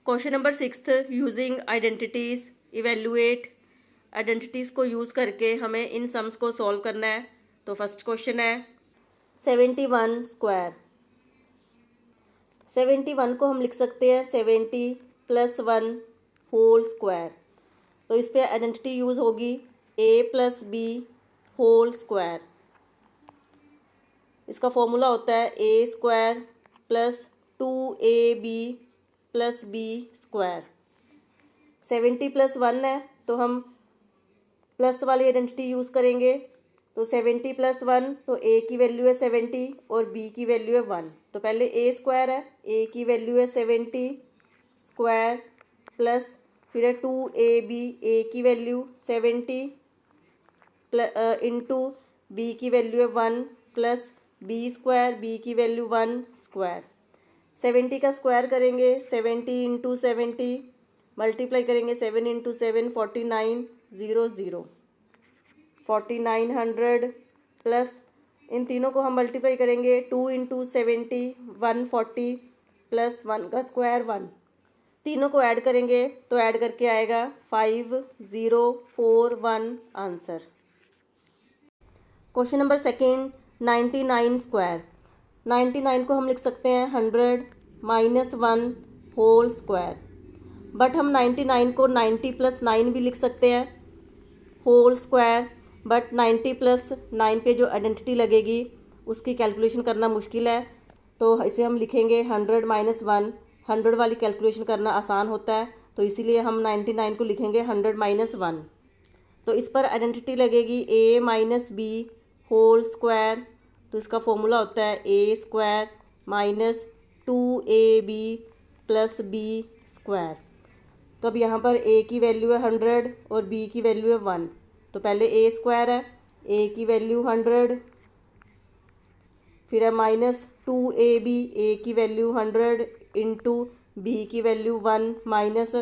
Question number 6 using identities evaluate. Identities को use करके हमें इन सम्स को सॉल्व करना है। तो फर्स्ट क्वेश्चन है 71 स्क्वायर। 71 को हम लिख सकते हैं 70 + 1 होल स्क्वायर। तो इस पर आइडेंटिटी यूज़ होगी a + b होल स्क्वायर। इसका फॉर्मूला होता है a² + 2ab + b²। 70 + 1 है तो हम प्लस वाली आइडेंटिटी यूज़ करेंगे। तो 70 + 1 तो a की वैल्यू है 70 और b की वैल्यू है 1। तो पहले a² है, a की वैल्यू है 70 स्क्वायर प्लस फिर है 2ab, a की वैल्यू 70 इंटू b की वैल्यू है 1 प्लस b², b की वैल्यू 1 स्क्वायर। 70 का स्क्वायर करेंगे 70 इंटू 70 मल्टीप्लाई करेंगे 7 इंटू 7 49 0 0 4900 प्लस इन तीनों को हम मल्टीप्लाई करेंगे 2 इंटू 70 140 प्लस 1 का स्क्वायर 1। तीनों को ऐड करेंगे तो ऐड करके आएगा 5041 answer. Question number second 99 square. 99 को हम लिख सकते हैं 100 - 1 होल स्क्वायर। बट हम 99 को 90 + 9 भी लिख सकते हैं होल स्क्वायर। बट 90 + 9 पे जो आइडेंटिटी लगेगी उसकी कैलकुलेशन करना मुश्किल है। तो इसे हम लिखेंगे 100 - 1। 100 वाली कैलकुलेशन करना आसान होता है तो इसीलिए हम 99 को लिखेंगे 100 - 1। तो इस पर आइडेंटिटी लगेगी a - b होल स्क्वायर। तो इसका फॉर्मूला होता है a² - 2ab + b²। तो अब यहाँ पर a की वैल्यू है 100 और b की वैल्यू है 1। तो पहले a² है, a की वैल्यू 100 फिर है -2ab, a की वैल्यू 100 इंटू b की वैल्यू 1 माइनस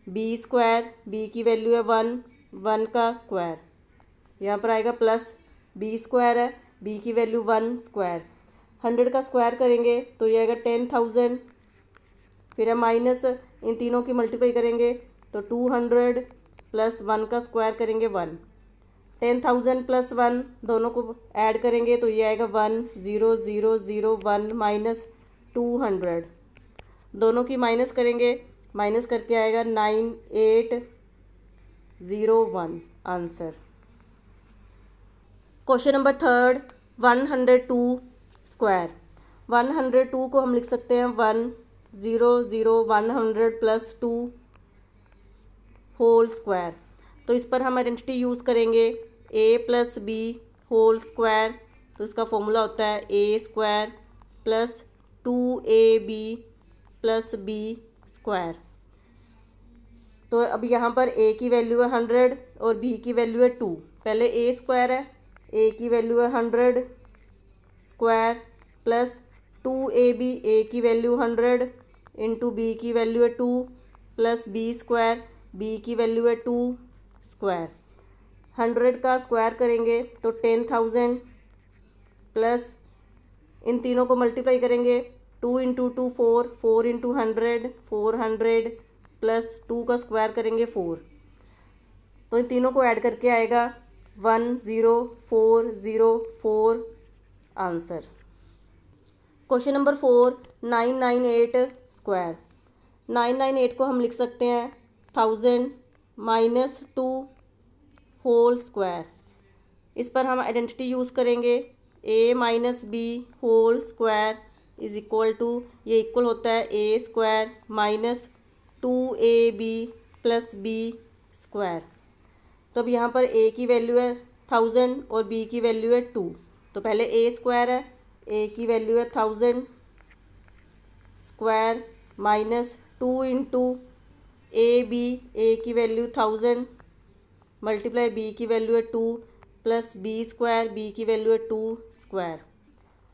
b², b की वैल्यू है 1 1 का स्क्वायर। यहाँ पर आएगा प्लस b² है, b की वैल्यू 1 स्क्वायर। 100 का स्क्वायर करेंगे तो ये आएगा 10,000 फिर है माइनस इन तीनों की मल्टीप्लाई करेंगे तो 200 प्लस 1 का स्क्वायर करेंगे 1। 10,000 + 1 दोनों को ऐड करेंगे तो ये आएगा 1,0,0,0,1 माइनस 200। दोनों की माइनस करेंगे, माइनस करके आएगा 9801 answer. Question number third 102 square. 102 को हम लिख सकते हैं 100 + 2 होल स्क्वायर। तो इस पर हम आइडेंटिटी यूज़ करेंगे a + b होल स्क्वायर। तो इसका फॉर्मूला होता है a² + 2ab + b²। तो अब यहाँ पर a की वैल्यू है 100 और b की वैल्यू है 2। पहले a² है, a की वैल्यू है 100 स्क्वायर प्लस 2ab, a की वैल्यू 100 इंटू b की वैल्यू है 2 प्लस b², b की वैल्यू है 2 स्क्वायर। 100 का स्क्वायर करेंगे तो 10,000 प्लस इन तीनों को मल्टीप्लाई करेंगे 2 इंटू 2 4 4 इंटू 100 400 प्लस 2 का स्क्वायर करेंगे 4। तो इन तीनों को ऐड करके आएगा 10404 आंसर। Question number 4 998 square. 998 को हम लिख सकते हैं 1000 - 2 होल स्क्वायर। इस पर हम आइडेंटिटी यूज़ करेंगे a - b whole square is equal to, ये इक्वल होता है a² - 2ab + b²। तो अब यहाँ पर a की वैल्यू है 1000 और b की वैल्यू है 2। तो पहले a² है, a की वैल्यू है 1000 square minus 2 into ab, a की वैल्यू 1000 मल्टीप्लाई b की वैल्यू है 2 प्लस b², b की वैल्यू है 2 स्क्वायर।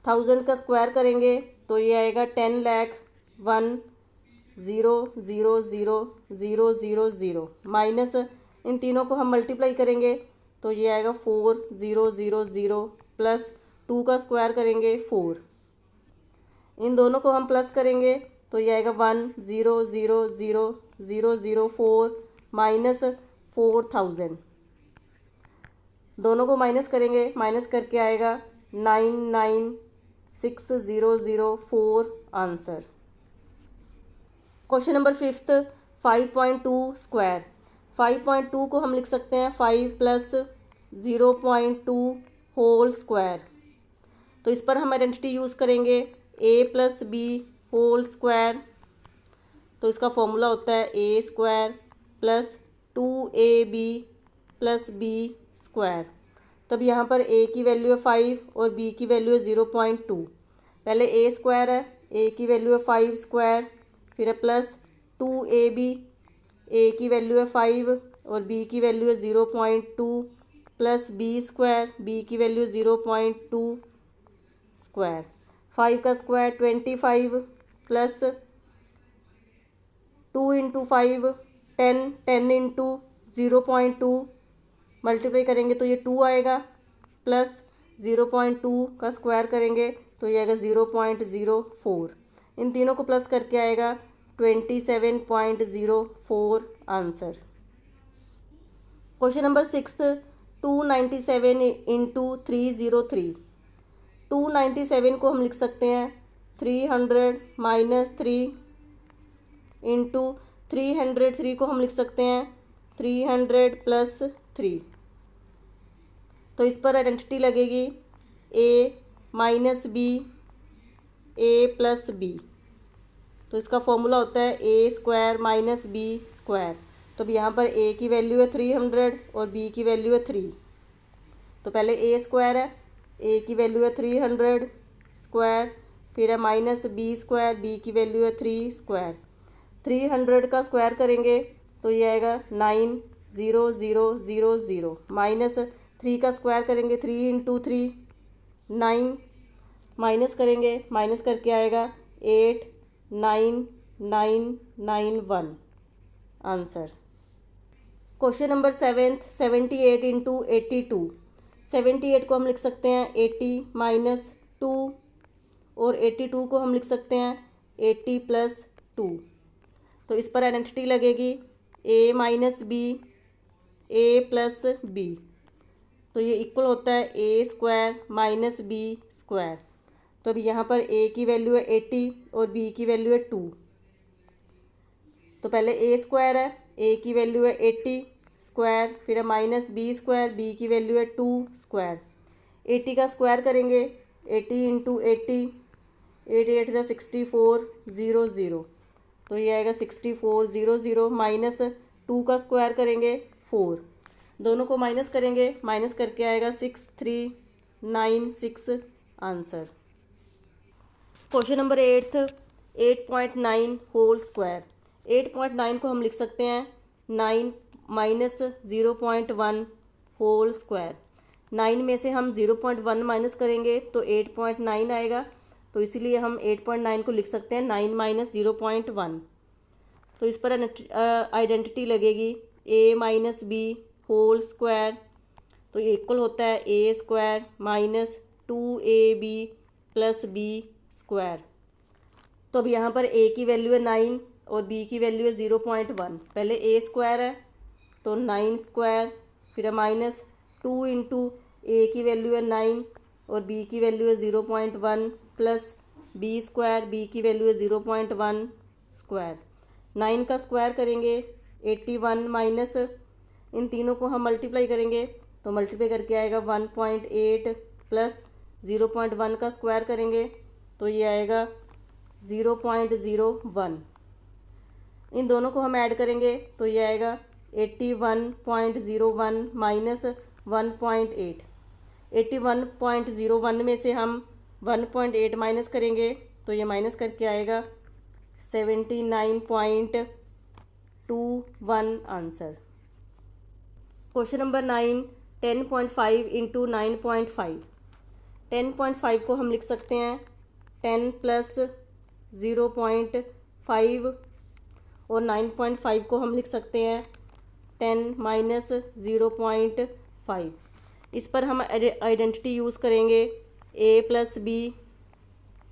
1000 का स्क्वायर करेंगे तो ये आएगा 10,01,000,000 माइनस इन तीनों को हम मल्टीप्लाई करेंगे तो ये आएगा 4000 प्लस 2 का स्क्वायर करेंगे 4। इन दोनों को हम प्लस करेंगे तो ये आएगा 1,000,004 माइनस 4,000। दोनों को माइनस करेंगे, माइनस करके आएगा 99,6,004 आंसर। Question number 5, 5.2 square. 5.2 को हम लिख सकते हैं 5 प्लस 0.2 होल स्क्वायर। तो इस पर हम आइडेंटिटी यूज़ करेंगे a plus B whole square. तो इसका फॉर्मूला होता है a square plus 2ab plus b square. तो अब यहाँ पर a की वैल्यू है 5 और b की वैल्यू है 0.2। पहले a स्क्वायर है, a की वैल्यू है 5 स्क्वायर, फिर है प्लस 2ab, a की वैल्यू है 5 और b की वैल्यू है 0.2 प्लस b स्क्वायर, b की वैल्यू 0.2 स्क्वायर। 5 का square 25 plus 2 into 5 10, 10 into 0.2 multiply करेंगे तो ये 2 आएगा, प्लस 0.2 का स्क्वायर करेंगे तो ये आएगा 0.04। इन तीनों को प्लस करके आएगा 27.04 आंसर। Question number 6, 297 into 303। 297 को हम लिख सकते हैं 300 माइनस 3 इंटू 303 को हम लिख सकते हैं 300 प्लस 3। तो इस पर आइडेंटिटी लगेगी a minus B, a plus B. तो इसका फॉर्मूला होता है a square minus B square. तो अब यहाँ पर a की वैल्यू है 300 और b की वैल्यू है 3। तो पहले a स्क्वायर है, a की वैल्यू है 300 स्क्वायर, फिर है माइनस बी स्क्वायर, b की वैल्यू है 3 स्क्वायर। 300 का स्क्वायर करेंगे तो ये आएगा 9,0,0,0,0 माइनस 3 का स्क्वायर करेंगे 3 इंटू 3 9, माइनस करेंगे, माइनस करके आएगा 8,9,991 आंसर। Question number 7, 78 into 82। 78 को हम लिख सकते हैं 80 माइनस 2 और 82 को हम लिख सकते हैं 80 प्लस 2। तो इस पर आइडेंटिटी लगेगी a minus B, a plus B. तो ये इक्वल होता है a square minus B square. तो अभी यहाँ पर a की वैल्यू है 80 और b की वैल्यू है 2। तो पहले a स्क्वायर है, a की वैल्यू है 80 स्क्वायर, फिर है माइनस बी स्क्वायर, b की वैल्यू है 2 स्क्वायर। 80 का स्क्वायर करेंगे 80 इंटू 80, 88 से 6400। तो ये आएगा 6400 माइनस 2 का स्क्वायर करेंगे 4। दोनों को माइनस करेंगे, माइनस करके आएगा 6396 answer. Question number 8, 8.9 whole square. 8.9 को हम लिख सकते हैं 9 माइनस 0.1 होल स्क्वायर। 9 में से हम 0.1 माइनस करेंगे तो 8.9 आएगा। तो इसीलिए हम 8.9 को लिख सकते हैं 9 माइनस 0.1। तो इस पर आइडेंटिटी लगेगी a minus B whole square. तो ये इक्वल होता है a square minus 2ab plus b square. तो अब यहाँ पर a की वैल्यू है 9 और b की वैल्यू है 0.1। पहले a स्क्वायर है तो 9 स्क्वायर, फिर माइनस 2 इंटू a की वैल्यू है 9 और b की वैल्यू है 0.1 प्लस b स्क्वायर, b की वैल्यू है 0.1 स्क्वायर। 9 का स्क्वायर करेंगे 81 माइनस इन तीनों को हम मल्टीप्लाई करेंगे तो मल्टीप्लाई करके आएगा 1.8 प्लस 0.1 का स्क्वायर करेंगे तो ये आएगा 0.01। इन दोनों को हम ऐड करेंगे तो ये आएगा 81.01 माइनस 1.8। 81.01 में से हम 1.8 माइनस करेंगे तो ये माइनस करके आएगा 79.21 आंसर। Question number 9, 10.5 into 9.5। 10.5 को हम लिख सकते हैं 10 प्लस 0.5 और 9.5 को हम लिख सकते हैं 10 माइनस 0.5। इस पर हम आइडेंटिटी यूज़ करेंगे a प्लस बी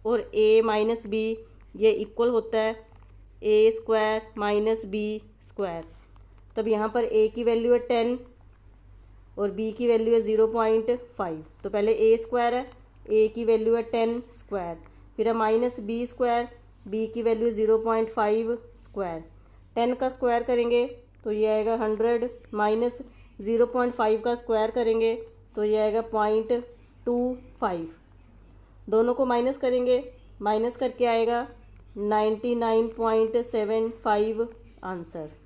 और a माइनस बी ये इक्वल होता है ए स्क्वायर माइनस बी स्क्वायर। तब यहाँ पर ए की वैल्यू है 10 और बी की वैल्यू है 0.5। तो पहले ए स्क्वायर है, ए की वैल्यू है 10 स्क्वायर, फिर है माइनस बी स्क्वायर, बी की वैल्यू 0.5 स्क्वायर। 10 का स्क्वायर करेंगे तो ये आएगा 100, माइनस 0.5 का स्क्वायर करेंगे तो ये आएगा 0.25। दोनों को माइनस करेंगे, माइनस करके आएगा 99.75 आंसर।